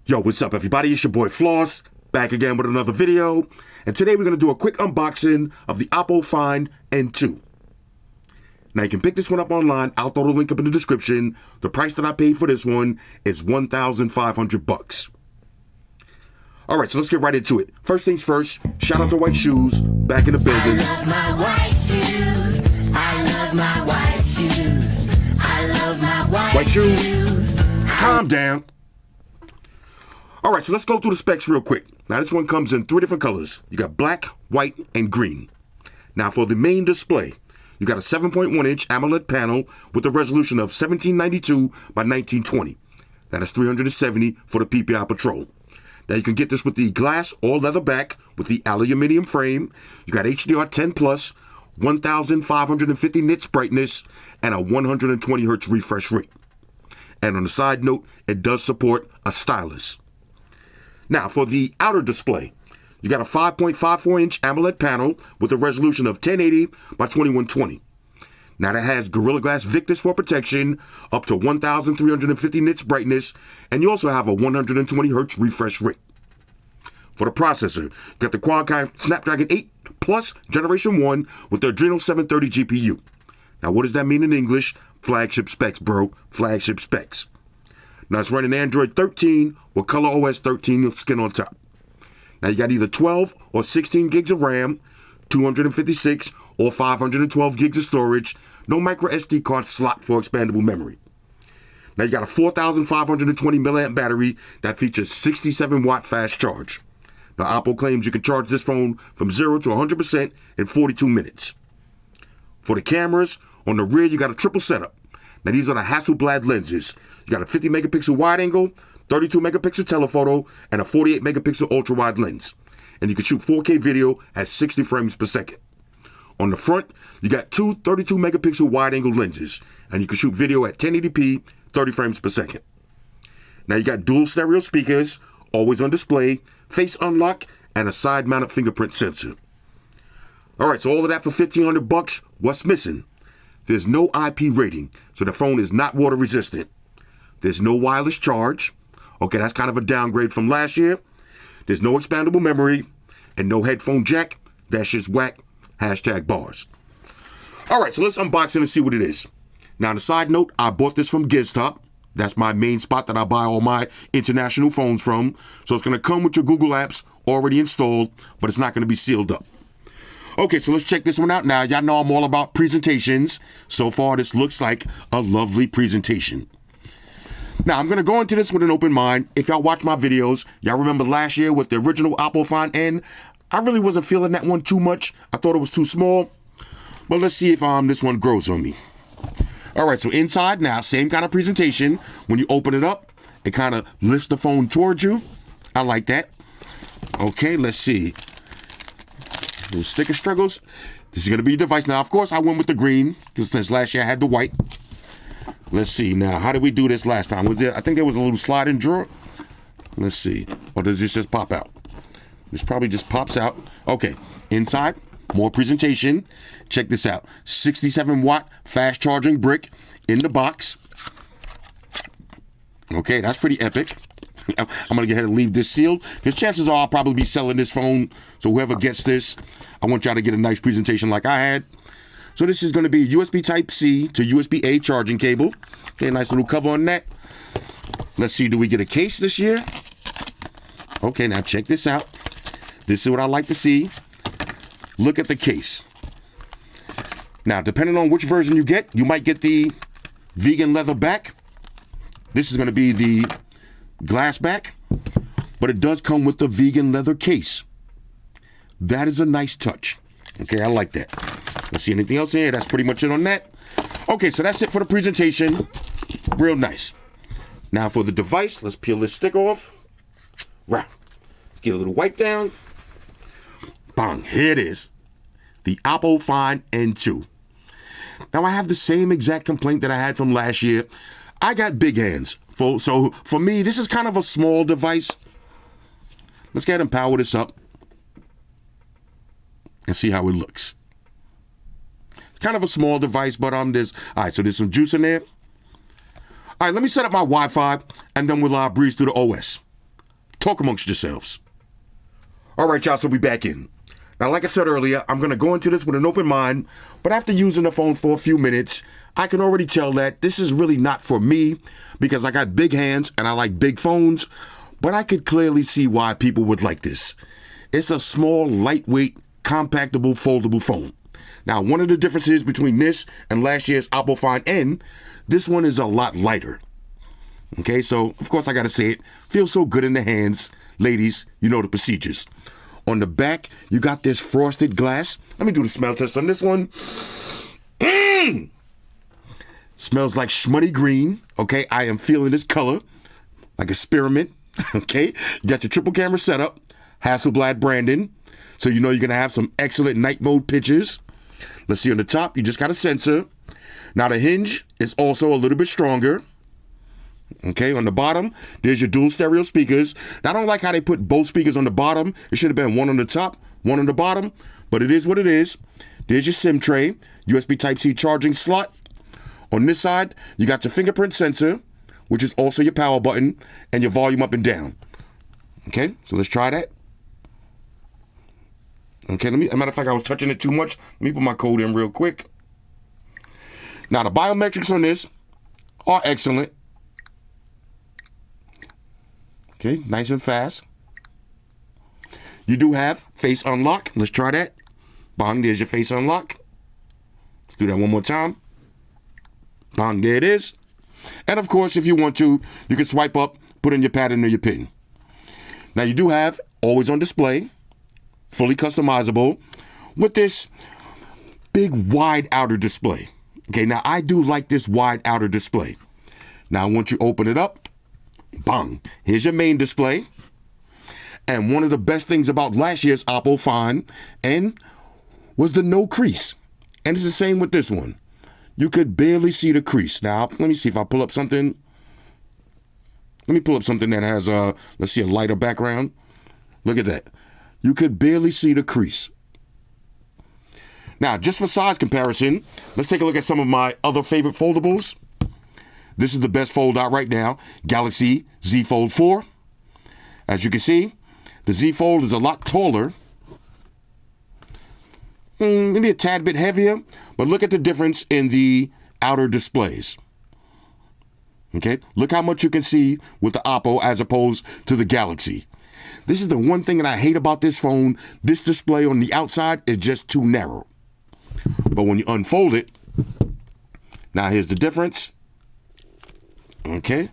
Yo, what's up everybody? It's your boy Floss, back again with another video. And today we're going to do a quick unboxing of the Oppo Find N2. Now you can pick this one up online. I'll throw the link up in the description. The price that I paid for this one is $1,500. Alright, so let's get right into it. First things first, shout out to White Shoes, back in the building. I love my white shoes. I love my white shoes. I love my white shoes. Calm down. Alright, so let's go through the specs real quick. Now this one comes in 3 different colors. You got black, white, and green. Now for the main display, you got a 7.1-inch AMOLED panel with a resolution of 1792 by 1920. That is 370 for the PPI Patrol. Now you can get this with the glass or leather back with the aluminum frame. You got HDR10 plus, 1550 nits brightness, and a 120 hertz refresh rate. And on a side note, it does support a stylus. Now for the outer display, you got a 5.54-inch AMOLED panel with a resolution of 1080 by 2120. Now that has Gorilla Glass Victus for protection, up to 1350 nits brightness, and you also have a 120 hertz refresh rate. For the processor, you got the Qualcomm Snapdragon 8 Plus Generation 1 with the Adreno 730 GPU. Now what does that mean in English? Flagship specs, bro. Flagship specs. Now it's running Android 13 with ColorOS 13 skin on top. Now you got either 12 or 16 gigs of RAM, 256 or 512 gigs of storage, no micro SD card slot for expandable memory. Now you got a 4,520 milliamp battery that features 67 watt fast charge. Now Oppo claims you can charge this phone from 0 to 100% in 42 minutes. For the cameras, on the rear you got a triple setup. Now these are the Hasselblad lenses. You got a 50 megapixel wide angle, 32 megapixel telephoto, and a 48 megapixel ultra wide lens. And you can shoot 4K video at 60 frames per second. On the front, you got two 32 megapixel wide angle lenses, and you can shoot video at 1080p, 30 frames per second. Now you got dual stereo speakers, always on display, face unlock, and a side mounted fingerprint sensor. Alright, so all of that for $1,500. What's missing? There's no IP rating, so the phone is not water resistant. There's no wireless charge. Okay, that's kind of a downgrade from last year. There's no expandable memory and no headphone jack. That's just whack. Hashtag bars. Alright, so let's unbox it and see what it is. Now, on a side note, I bought this from GizTop. That's my main spot that I buy all my international phones from. So it's going to come with your Google apps already installed, but it's not going to be sealed up. Okay, so let's check this one out now. Y'all know I'm all about presentations. So far, this looks like a lovely presentation. Now, I'm going to go into this with an open mind. If y'all watch my videos, y'all remember last year with the original Oppo Find N, I really wasn't feeling that one too much. I thought it was too small. But let's see if this one grows on me. All right, so inside now, same kind of presentation. When you open it up, it kind of lifts the phone towards you. I like that. Okay, let's see. Little sticker struggles. This is going to be a device. Now, of course, I went with the green because since last year I had the white. Let's see. Now, how did we do this last time? Was there? I think there was a little sliding drawer. Let's see. Or does this just pop out? This probably just pops out. Okay. Inside, more presentation. Check this out. 67 watt fast charging brick in the box. Okay, that's pretty epic. I'm going to go ahead and leave this sealed because chances are I'll probably be selling this phone. So whoever gets this, I want y'all to get a nice presentation like I had. So this is going to be USB Type-C to USB-A charging cable. Okay, nice little cover on that. Let's see, do we get a case this year? Okay, now check this out. This is what I like to see. Look at the case. Now, depending on which version you get, you might get the vegan leather back. This is going to be the glass back, but it does come with the vegan leather case. That is a nice touch. Okay, I like that. Let's see anything else here. That's pretty much it on that. Okay, so that's it for the presentation. Real nice. Now for the device, let's peel this stick off. Right. Get a little wipe down. Bang, here it is. The Oppo Find N2. Now I have the same exact complaint that I had from last year. I got big hands. So for me, this is kind of a small device. Let's go ahead and power this up and see how it looks. It's kind of a small device, but all right, so there's some juice in there. All right, let me set up my Wi-Fi, and then we'll breeze through the OS. Talk amongst yourselves. All right, y'all, so we back in. Now, like I said earlier, I'm going to go into this with an open mind, but after using the phone for a few minutes, I can already tell that this is really not for me because I got big hands and I like big phones, but I could clearly see why people would like this. It's a small, lightweight, compactable, foldable phone. Now, one of the differences between this and last year's Oppo Find N, this one is a lot lighter. Okay, so, of course, I got to say it. Feels so good in the hands. Ladies, you know the procedures. On the back, you got this frosted glass. Let me do the smell test on this one. Smells like shmoney green. Okay, I am feeling this color. Like a spearmint. Okay, you got your triple camera setup. Hasselblad branding. So you know you're going to have some excellent night mode pictures. Let's see on the top, you just got a sensor. Now the hinge is also a little bit stronger. Okay, on the bottom, there's your dual stereo speakers. Now, I don't like how they put both speakers on the bottom. It should have been one on the top, one on the bottom, but it is what it is. There's your SIM tray, USB Type-C charging slot. On this side, you got your fingerprint sensor, which is also your power button, and your volume up and down. Okay, so let's try that. Okay, as a matter of fact, I was touching it too much. Let me put my code in real quick. Now, the biometrics on this are excellent. Okay, nice and fast. You do have face unlock. Let's try that. Bang, there's your face unlock. Let's do that one more time. Bang, there it is. And of course, if you want to, you can swipe up, put in your pattern or your pin. Now, you do have always on display, fully customizable, with this big wide outer display. Okay, now I do like this wide outer display. Now, once you open it up, bang, here's your main display. And one of the best things about last year's Oppo Find N was the no crease. And it's the same with this one. You could barely see the crease. Now, let me see if I pull up something. Let me pull up something that has, let's see, a lighter background. Look at that. You could barely see the crease. Now, just for size comparison, let's take a look at some of my other favorite foldables. This is the best fold out right now, Galaxy Z Fold 4. As you can see, the Z Fold is a lot taller. Maybe a tad bit heavier, but look at the difference in the outer displays. Okay, look how much you can see with the Oppo as opposed to the Galaxy. This is the one thing that I hate about this phone. This display on the outside is just too narrow. But when you unfold it, now here's the difference. Okay,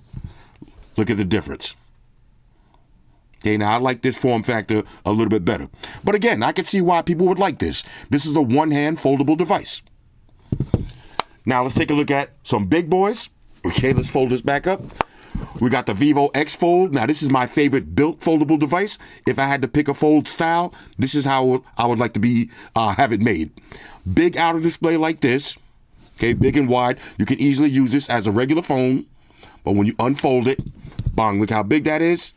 look at the difference. Okay, now I like this form factor a little bit better. But again, I can see why people would like this. This is a one-hand foldable device. Now let's take a look at some big boys. Okay, let's fold this back up. We got the Vivo X Fold. Now this is my favorite built foldable device. If I had to pick a fold style, this is how I would like to have it made. Big outer display like this. Okay, big and wide. You can easily use this as a regular phone. But when you unfold it, bang, look how big that is.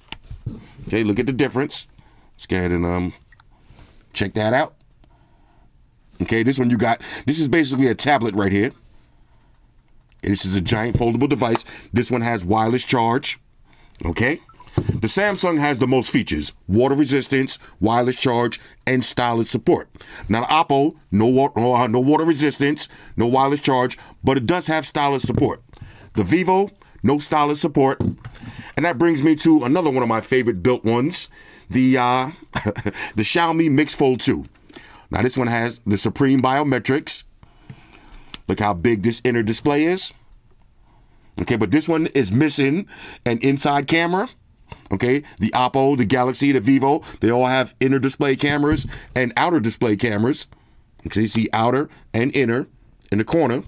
Okay, look at the difference. Let's go ahead and check that out. Okay, this one this is basically a tablet right here. Okay, this is a giant foldable device. This one has wireless charge. Okay. The Samsung has the most features: water resistance, wireless charge, and stylus support. Now the Oppo, no water resistance, no wireless charge, but it does have stylus support. The Vivo, no stylus support. And that brings me to another one of my favorite built ones, the the Xiaomi Mix Fold 2. Now this one has the Supreme Biometrics. Look how big this inner display is. Okay, but this one is missing an inside camera. Okay, the Oppo, the Galaxy, the Vivo, they all have inner display cameras and outer display cameras. Okay, you see outer and inner in the corner.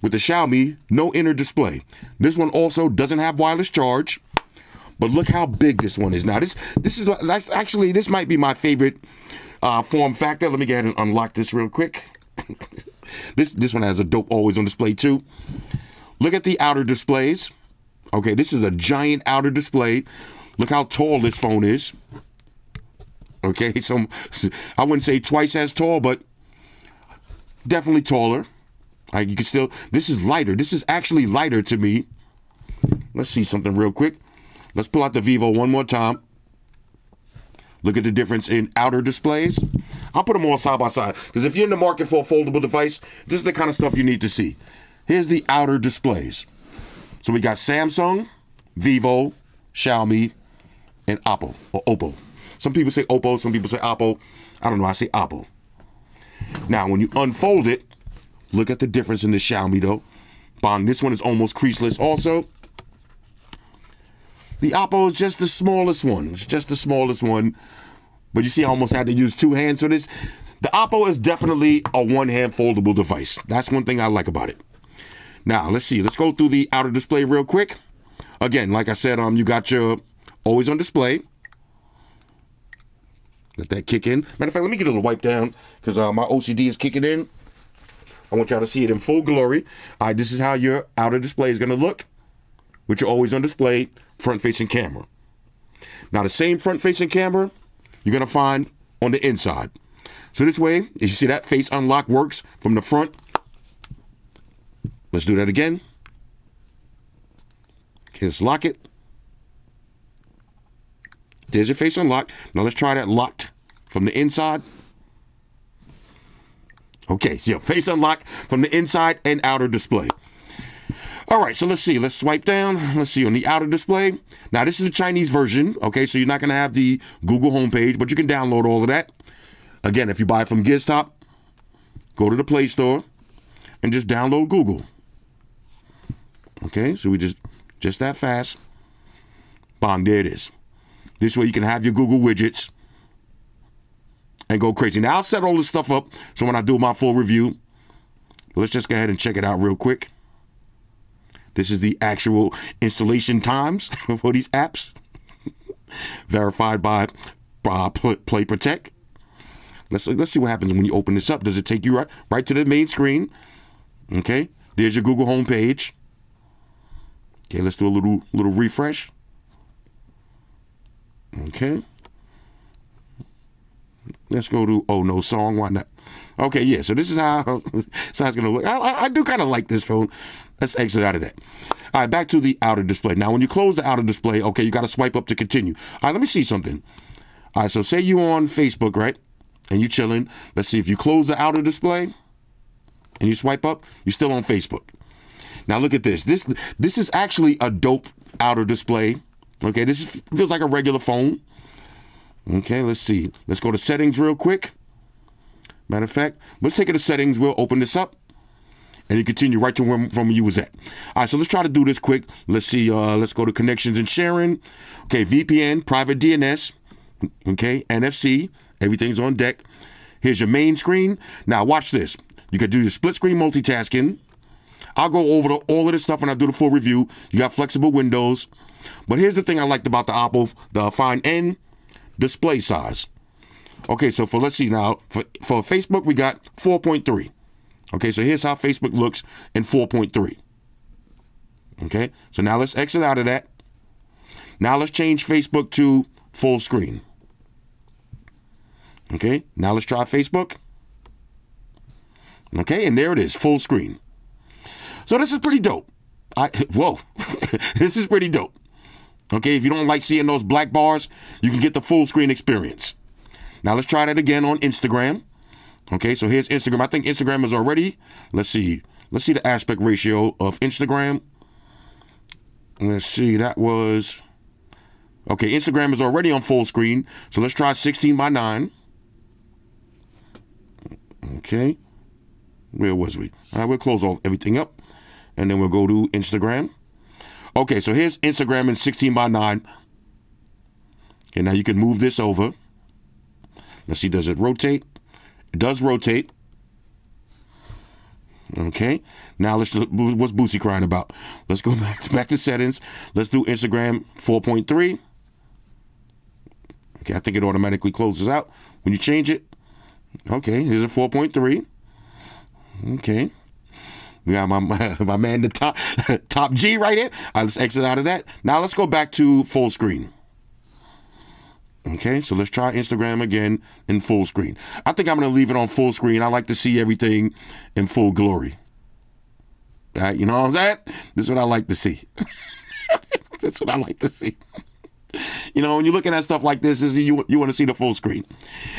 With the Xiaomi, no inner display. This one also doesn't have wireless charge, but look how big this one is. Now, this might be my favorite form factor. Let me go ahead and unlock this real quick. This one has a dope always on display too. Look at the outer displays. Okay, this is a giant outer display. Look how tall this phone is. Okay, so I wouldn't say twice as tall, but definitely taller. You can this is lighter. This is actually lighter to me. Let's see something real quick. Let's pull out the Vivo one more time. Look at the difference in outer displays. I'll put them all side by side because if you're in the market for a foldable device, this is the kind of stuff you need to see. Here's the outer displays. So we got Samsung, Vivo, Xiaomi, and Oppo, or Oppo. Some people say Oppo, some people say Oppo. I don't know, I say Oppo. Now, when you unfold it, look at the difference in the Xiaomi though. This one is almost creaseless also. The Oppo is just the smallest one. It's just the smallest one. But you see, I almost had to use two hands for this. The Oppo is definitely a one-hand foldable device. That's one thing I like about it. Now, let's see. Let's go through the outer display real quick. Again, like I said, you got your always on display. Let that kick in. Matter of fact, let me get a little wipe down because my OCD is kicking in. I want y'all to see it in full glory. All right, this is how your outer display is going to look with your always on display front-facing camera. Now, the same front-facing camera you're going to find on the inside. So this way, as you see that face unlock works from the front. Let's do that again. Okay, let's lock it. There's your face unlock. Now let's try that locked from the inside. Okay, so face unlock from the inside and outer display. All right, so let's see. Let's swipe down. Let's see on the outer display. Now, this is the Chinese version. Okay, so you're not going to have the Google homepage, but you can download all of that. Again, if you buy it from GizTop, go to the Play Store and just download Google. Okay, so we just that fast. Bang, there it is. This way you can have your Google widgets and go crazy. Now, I'll set all this stuff up so when I do my full review, let's just go ahead and check it out real quick. This is the actual installation times for these apps. Verified by Play Protect. Let's see what happens when you open this up. Does it take you right to the main screen? Okay, there's your Google homepage. Okay, let's do a little refresh. Okay. Let's go to Oh No Song. Why not? Okay, yeah. So this is how it's going to look. I do kind of like this phone. Let's exit out of that. All right, back to the outer display. Now, when you close the outer display, okay, you got to swipe up to continue. All right, let me see something. All right, so say you on Facebook, right? And you chilling. Let's see if you close the outer display and you swipe up, you're still on Facebook. Now look at this. This is actually a dope outer display. Okay, this feels like a regular phone. Okay, let's see. Let's go to settings real quick. Matter of fact, let's take it to settings. We'll open this up. And you continue right to where from you was at. All right, so let's try to do this quick. Let's see. Let's go to connections and sharing. Okay, VPN, private DNS. Okay, NFC. Everything's on deck. Here's your main screen. Now watch this. You can do your split screen multitasking. I'll go over all of this stuff when I do the full review. You got flexible windows. But here's the thing I liked about the Oppo, the Find N display size. Okay, so let's see now. For Facebook, we got 4.3. Okay, so here's how Facebook looks in 4.3. Okay, so now let's exit out of that. Now let's change Facebook to full screen. Okay, now let's try Facebook. Okay, and there it is, full screen. So this is pretty dope. Whoa, this is pretty dope. Okay, if you don't like seeing those black bars, you can get the full screen experience. Now let's try that again on Instagram. Okay, so here's Instagram. I think Instagram is already, let's see the aspect ratio of Instagram. Let's see, that was, okay, Instagram is already on full screen. So let's try 16:9. Okay, where was we? All right, we'll close everything up and then we'll go to Instagram. Okay, so here's Instagram in 16:9. Okay, now you can move this over. Let's see, does it rotate? It does rotate. Okay, now what's Boosie crying about? Let's go back to settings. Let's do Instagram 4.3. Okay, I think it automatically closes out when you change it. Okay, here's a 4.3. Okay, we got my man, the top G right here. All right, let's exit out of that. Now let's go back to full screen. Okay, so let's try Instagram again in full screen. I think I'm going to leave it on full screen. I like to see everything in full glory. All right, you know what I'm saying? This is what I like to see. That's what I like to see. You know, when you're looking at stuff like this, you want to see the full screen.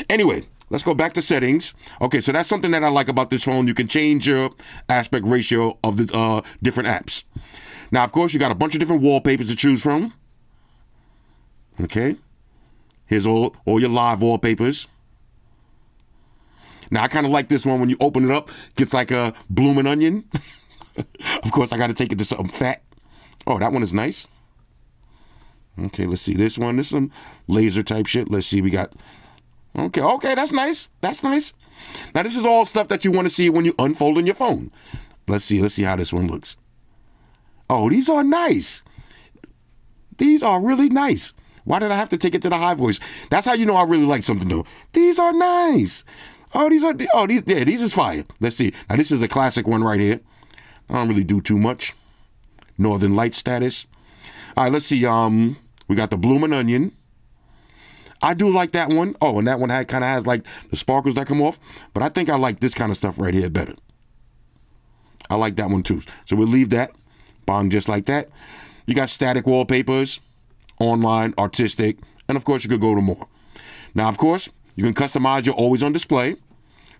Anyway, let's go back to settings. Okay, so that's something that I like about this phone. You can change your aspect ratio of the different apps. Now, of course, you got a bunch of different wallpapers to choose from. Okay. Here's all your live wallpapers. Now, I kind of like this one when you open it up. Gets like a blooming onion. Of course, I got to take it to something fat. Oh, that one is nice. Okay, let's see this one. This is some laser type shit. Let's see, we got... Okay, that's nice. That's nice. Now, this is all stuff that you want to see when you unfolding your phone. Let's see how this one looks. Oh, these are nice. These are really nice. Why did I have to take it to the high voice? That's how you know I really like something, though. These are nice. These is fire. Let's see. Now, this is a classic one right here. I don't really do too much. Northern Light status. All right, let's see. We got the blooming onion. I do like that one. Oh, and that one kind of has like the sparkles that come off. But I think I like this kind of stuff right here better. I like that one too. So we'll leave that. Bong just like that. You got static wallpapers, online, artistic, and of course you could go to more. Now, of course, you can customize your always on display.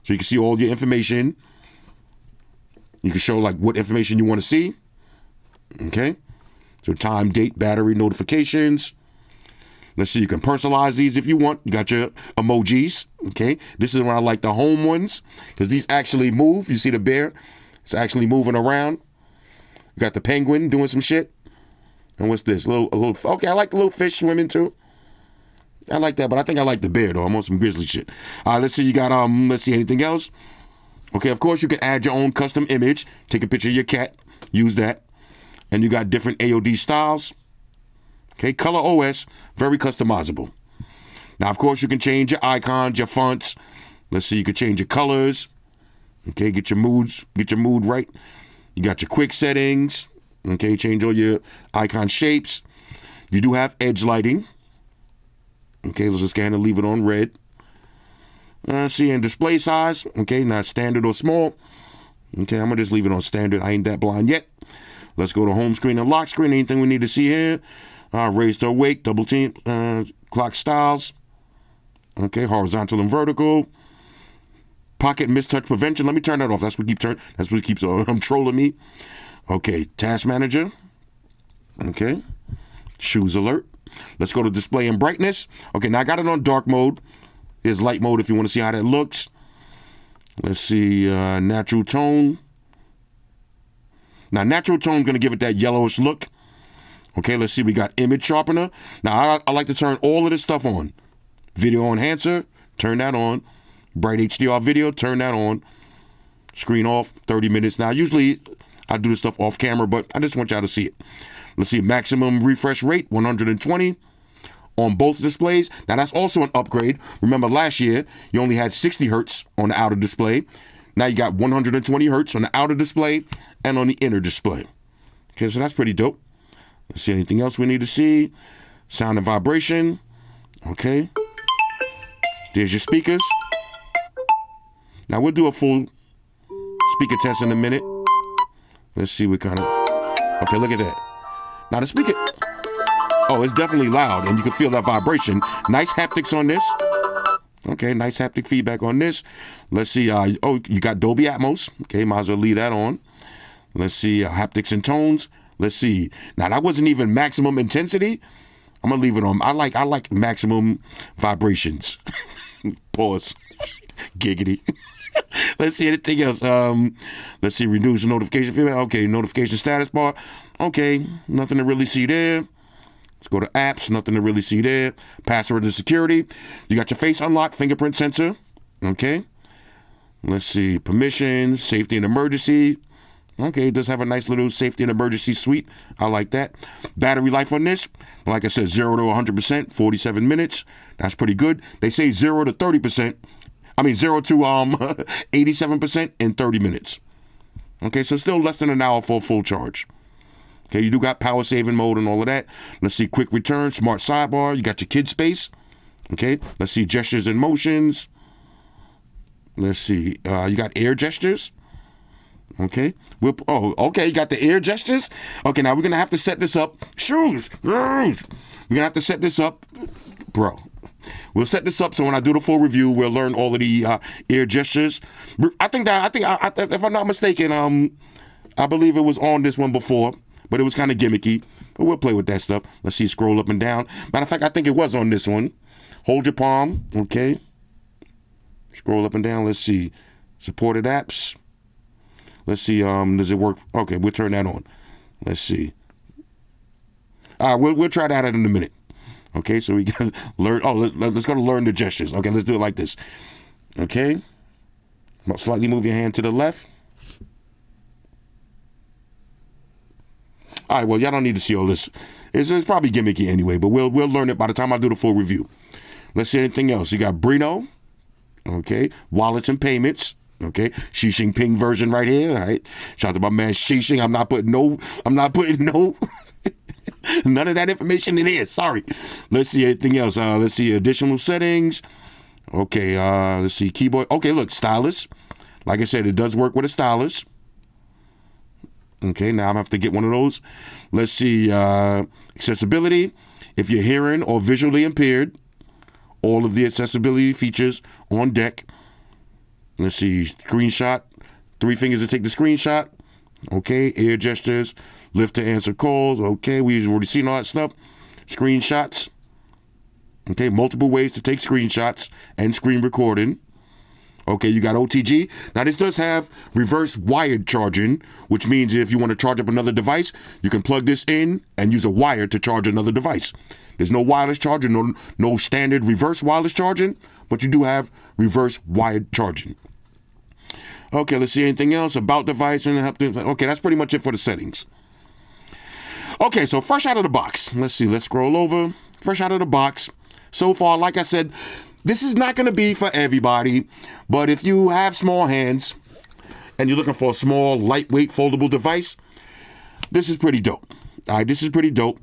So you can see all your information. You can show like what information you want to see. Okay. So time, date, battery, notifications. Let's see, you can personalize these if you want. You got your emojis, okay? This is when I like the home ones because these actually move. You see the bear? It's actually moving around. You got the penguin doing some shit. And what's this? Okay, I like the little fish swimming too. I like that, but I think I like the bear though. I'm on some grizzly shit. All right, let's see, you got, let's see, anything else? Okay, of course, you can add your own custom image. Take a picture of your cat. Use that. And you got different AOD styles. Okay, Color OS, very customizable. Now, of course, you can change your icons, your fonts. Let's see, you can change your colors. Okay, get your mood right. You got your quick settings. Okay, change all your icon shapes. You do have edge lighting. Okay, let's just go ahead and leave it on red. See, and display size. Okay, not standard or small. Okay, I'm going to just leave it on standard. I ain't that blind yet. Let's go to home screen and lock screen. Anything we need to see here? Raise to awake, double team, clock styles. Okay, horizontal and vertical. Pocket mistouch prevention. Let me turn that off. That's what keeps trolling me. Okay, task manager. Okay, shoes alert. Let's go to display and brightness. Okay, now I got it on dark mode. Here's light mode if you want to see how that looks. Let's see, natural tone. Now, natural tone is going to give it that yellowish look. Okay, let's see. We got image sharpener. Now, I like to turn all of this stuff on. Video enhancer, turn that on. Bright HDR video, turn that on. Screen off, 30 minutes. Now, usually I do this stuff off camera, but I just want y'all to see it. Let's see, maximum refresh rate, 120 on both displays. Now, that's also an upgrade. Remember, last year, you only had 60 hertz on the outer display. Now you got 120 hertz on the outer display and on the inner display. Okay, so that's pretty dope. Let's see anything else we need to see. Sound and vibration. Okay. There's your speakers. Now we'll do a full speaker test in a minute. Let's see what kind of... Okay, look at that. Now the speaker... Oh, it's definitely loud and you can feel that vibration. Nice haptics on this. Okay, nice haptic feedback on this. Let's see. You got Dolby Atmos. Okay, might as well leave that on. Let's see. Haptics and tones. Let's see. Now, that wasn't even maximum intensity. I'm going to leave it on. I like maximum vibrations. Pause. Giggity. Let's see anything else. Let's see. Reduce notification feedback. Okay, notification status bar. Okay, nothing to really see there. Let's go to apps. Nothing to really see there. Password and security. You got your face unlock, fingerprint sensor. Okay. Let's see. Permissions, safety and emergency. Okay, it does have a nice little safety and emergency suite. I like that. Battery life on this, like I said, 0 to 100%, 47 minutes. That's pretty good. They say 0 to 30%. I mean 0 to 87% in 30 minutes. Okay, so still less than an hour for a full charge. Okay, you do got power saving mode and all of that. Let's see, quick return, smart sidebar. You got your kid space. Okay, let's see, gestures and motions. Let's see, you got air gestures. Okay, Oh, okay, you got the ear gestures. Okay, now we're gonna have to set this up. Shoes. We're gonna have to set this up, bro. We'll set this up so when I do the full review, we'll learn all of the ear gestures. I think if I'm not mistaken, I believe it was on this one before, but it was kind of gimmicky. But we'll play with that stuff. Let's see, scroll up and down. Matter of fact, I think it was on this one. Hold your palm, okay. Scroll up and down. Let's see, supported apps. Let's see, does it work? Okay, we'll turn that on. Let's see. All right, we'll try that out in a minute. Okay, so we got learn. Oh, let's go to learn the gestures. Okay, let's do it like this. Okay, slightly move your hand to the left. All right, well, y'all don't need to see all this. It's probably gimmicky anyway, but we'll learn it by the time I do the full review. Let's see anything else. You got Brino. Okay, wallets and payments. Okay, Xi Jinping version right here. All right, shout out to my man Xi Jinping. I'm not putting no. None of that information in here. Sorry. Let's see anything else. Let's see additional settings. Okay. Let's see keyboard. Okay. Look, stylus. Like I said, it does work with a stylus. Okay. Now I'm gonna have to get one of those. Let's see accessibility. If you're hearing or visually impaired, all of the accessibility features on deck. Let's see screenshot. 3 fingers to take the screenshot. Okay. Ear gestures. Lift to answer calls. Okay, we've already seen all that stuff. Screenshots. Okay, multiple ways to take screenshots and screen recording. Okay, you got OTG. Now, this does have reverse wired charging, which means if you want to charge up another device, you can plug this in and use a wire to charge another device. There's no wireless charging, no standard reverse wireless charging, but you do have reverse wired charging. Okay, let's see anything else about device. Okay, that's pretty much it for the settings. Okay, so fresh out of the box. Let's see, let's scroll over. Fresh out of the box. So far, like I said, this is not going to be for everybody, but if you have small hands and you're looking for a small, lightweight, foldable device, this is pretty dope. All right, this is pretty dope.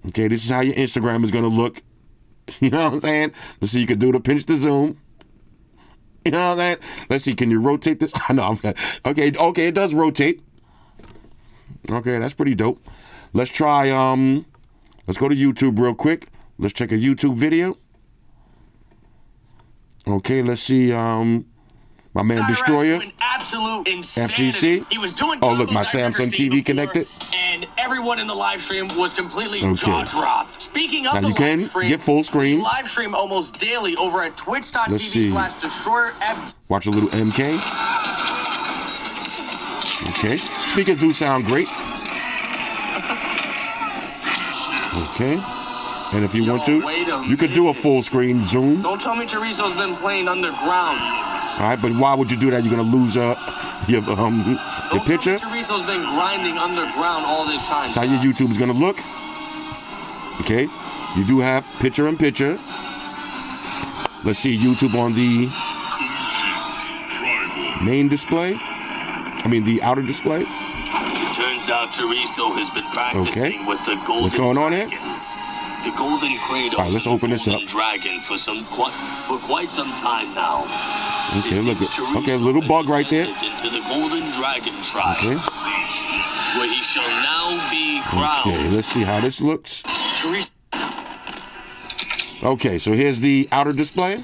Okay, this is how your Instagram is going to look. You know what I'm saying? Let's see, you can do the pinch to zoom. You know what I'm saying? Let's see, can you rotate this? No, okay, it does rotate. Okay, that's pretty dope. Let's try, let's go to YouTube real quick. Let's check a YouTube video. Okay, let's see, my man Destroyer, FGC. He was doing oh, look, my Samsung TV connected. And everyone in the live stream was completely jaw-dropped. Speaking of now the you can live stream, get full screen. Live stream almost daily over at twitch.tv/Destroyer. Watch a little MK. Okay, speakers do sound great. Okay, and if you want to, you could do a full screen zoom. Don't tell me Chorizo's been playing underground. All right, but why would you do that? You're gonna lose your picture. Don't tell me Chorizo's been grinding underground all this time. That's how your YouTube is gonna look. Okay, you do have picture-in-picture. Let's see YouTube on the main display. I mean the outer display. Turns out Chorizo has been practicing with the golden What's going on here? The golden cradle. All right, let's open this up. Dragon for quite some time now. Okay, look at a little bug right there. Into the golden dragon tribe. Okay. Where he shall now be crowned. Okay, let's see how this looks. Okay, so here's the outer display.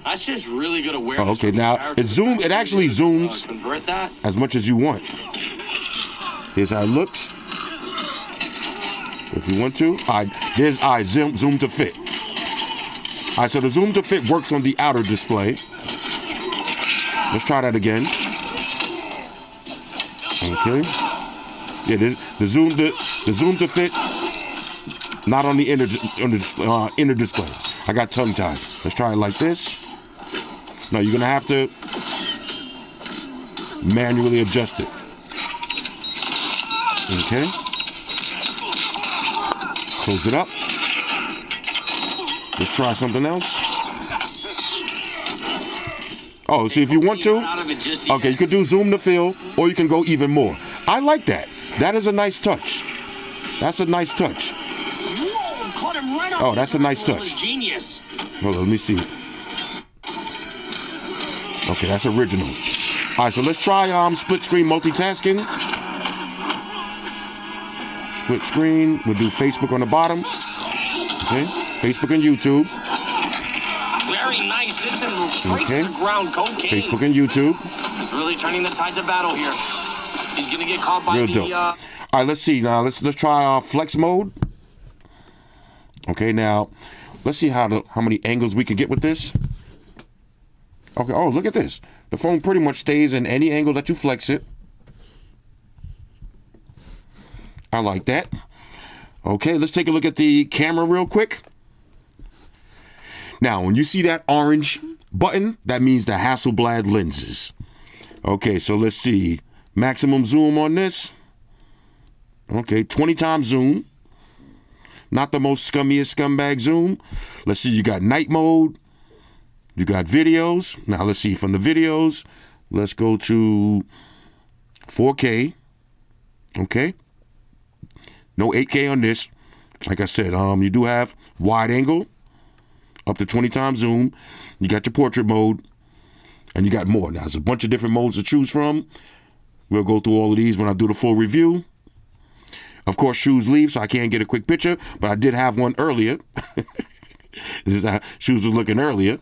That's just really good awareness. Oh, okay, now it actually zooms convert that as much as you want. Here's how it looks. If you want to. All right, zoom to fit. All right, so the zoom to fit works on the outer display. Let's try that again. Okay. Yeah, the zoom to fit, not on the inner display. I got tongue tied. Let's try it like this. No, you're gonna have to manually adjust it. Okay. Close it up. Let's try something else. Oh, see, if you want to, okay, you could do zoom to fill, or you can go even more. I like that. That is a nice touch. That's a nice touch. Oh, that's a nice touch. Hold on, let me see. Okay, that's original. All right, so let's try split screen multitasking. Split screen. We'll do Facebook on the bottom. Okay, Facebook and YouTube. Very nice. It's right to the ground. Cocaine. Facebook and YouTube. He's really turning the tides of battle here. He's gonna get caught by All right, let's see now. Let's try flex mode. Okay, now let's see how many angles we can get with this. Okay. Oh, look at this. The phone pretty much stays in any angle that you flex it. I like that. Okay, let's take a look at the camera real quick. Now, when you see that orange button, that means the Hasselblad lenses. Okay, so let's see. Maximum zoom on this. Okay, 20 times zoom. Not the most scummiest scumbag zoom. Let's see, you got night mode. You got videos. Now, let's see from the videos. Let's go to 4K. Okay. No 8K on this. Like I said, you do have wide angle, up to 20 times zoom. You got your portrait mode, and you got more. Now, there's a bunch of different modes to choose from. We'll go through all of these when I do the full review. Of course, shoes leave, so I can't get a quick picture, but I did have one earlier. This is how shoes was looking earlier.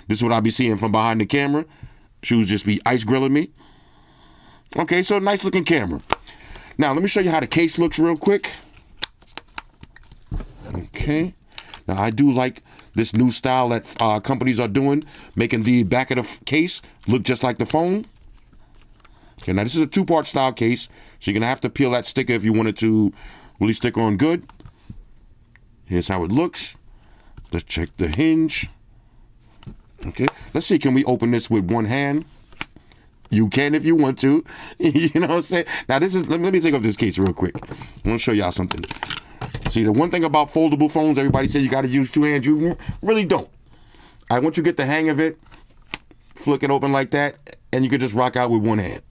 This is what I'll be seeing from behind the camera. Shoes just be ice grilling me. Okay, so nice looking camera. Now, let me show you how the case looks real quick. Okay. Now, I do like this new style that companies are doing, making the back of the case look just like the phone. Okay, now this is a two-part style case, so you're going to have to peel that sticker if you want it to really stick on good. Here's how it looks. Let's check the hinge. Okay, let's see, can we open this with one hand? You can if you want to. You know what I'm saying? Now, this is, let me take off this case real quick. I want to show y'all something. See, the one thing about foldable phones, everybody says you got to use two hands. You really don't. Once you get the hang of it, flick it open like that, and you can just rock out with one hand.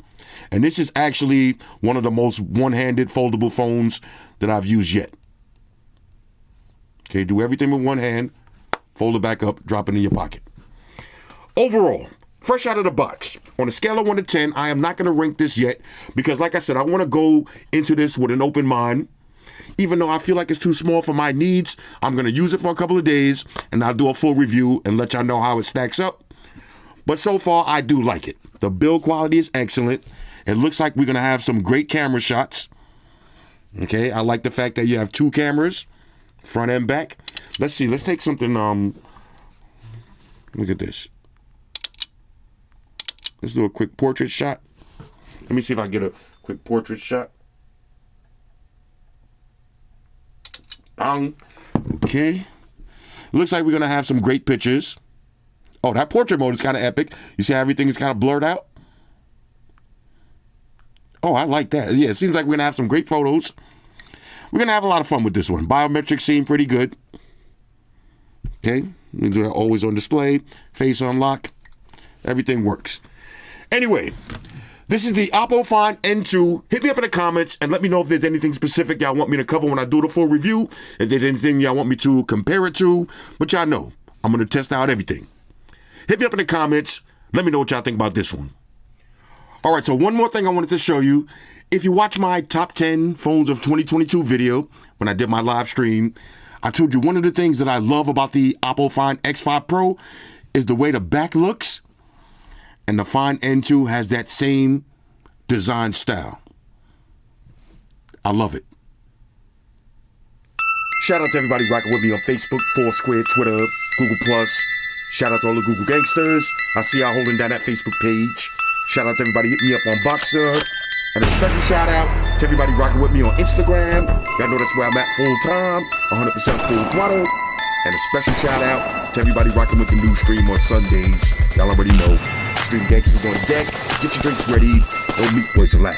And this is actually one of the most one-handed foldable phones that I've used yet. Okay, do everything with one hand, fold it back up, drop it in your pocket. Overall, fresh out of the box, on a scale of 1 to 10, I am not going to rank this yet because, like I said, I want to go into this with an open mind. Even though I feel like it's too small for my needs, I'm going to use it for a couple of days, and I'll do a full review and let y'all know how it stacks up. But so far, I do like it. The build quality is excellent. It looks like we're going to have some great camera shots. Okay, I like the fact that you have two cameras, front and back. Let's see, let's take something, look at this. Let's do a quick portrait shot. Let me see if I get a quick portrait shot. Bang. Okay. Looks like we're going to have some great pictures. Oh, that portrait mode is kind of epic. You see how everything is kind of blurred out? Oh, I like that. Yeah, it seems like we're going to have some great photos. We're going to have a lot of fun with this one. Biometrics seem pretty good. Okay. We do that always on display. Face unlock. Everything works. Anyway, this is the Oppo Find N2. Hit me up in the comments and let me know if there's anything specific y'all want me to cover when I do the full review. If there's anything y'all want me to compare it to. But y'all know, I'm going to test out everything. Hit me up in the comments. Let me know what y'all think about this one. All right, so one more thing I wanted to show you. If you watch my top 10 phones of 2022 video, when I did my live stream, I told you one of the things that I love about the Oppo Find X5 Pro is the way the back looks. And the Find N2 has that same design style. I love it. Shout out to everybody rocking with me on Facebook, Foursquare, Twitter, Google+. Shout out to all the Google gangsters. I see y'all holding down that Facebook page. Shout out to everybody hitting me up on Boxer. And a special shout out to everybody rocking with me on Instagram. Y'all know that's where I'm at full time, 100% full throttle. And a special shout out to everybody rocking with the new stream on Sundays. Y'all already know. Stream gangsters on deck. Get your drinks ready. No meat boys allowed.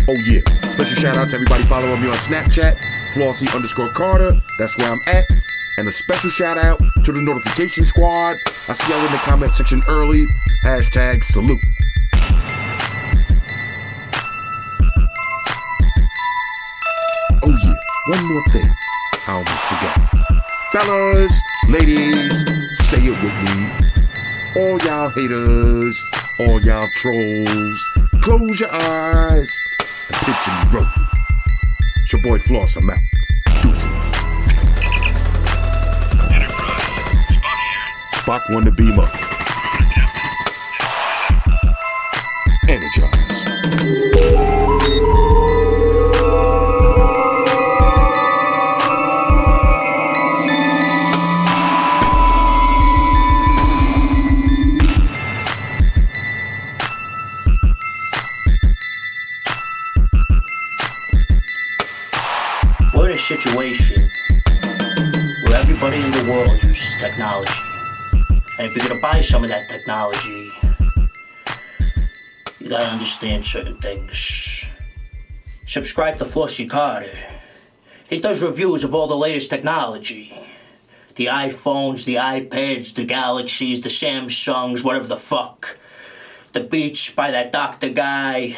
Oh yeah. Special shout out to everybody following me on Snapchat. Flossy_Carter. That's where I'm at. And a special shout out to the notification squad. I see y'all in the comment section early. Hashtag salute. Oh yeah, one more thing. I almost forgot. Fellas, ladies, say it with me. All y'all haters, all y'all trolls, close your eyes and picture me rolling. It's your boy Floss, I'm out. Deuces. Spock won the beam up. Energize. We're in a situation where everybody in the world uses technology. And if you're gonna buy some of that technology, you gotta understand certain things. Subscribe to Flossy Carter. He does reviews of all the latest technology. The iPhones, the iPads, the Galaxies, the Samsungs, whatever the fuck. The Beats by that doctor guy.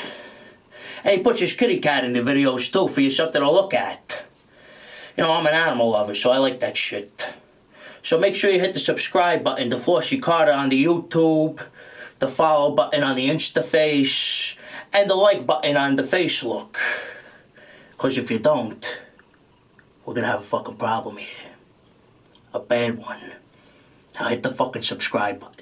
And he puts his kitty cat in the videos too for you something to look at. You know, I'm an animal lover, so I like that shit. So make sure you hit the subscribe button to Flossy Carter on the YouTube, the follow button on the Instaface, and the like button on the Facebook. Because if you don't, we're gonna have a fucking problem here. A bad one. Now hit the fucking subscribe button.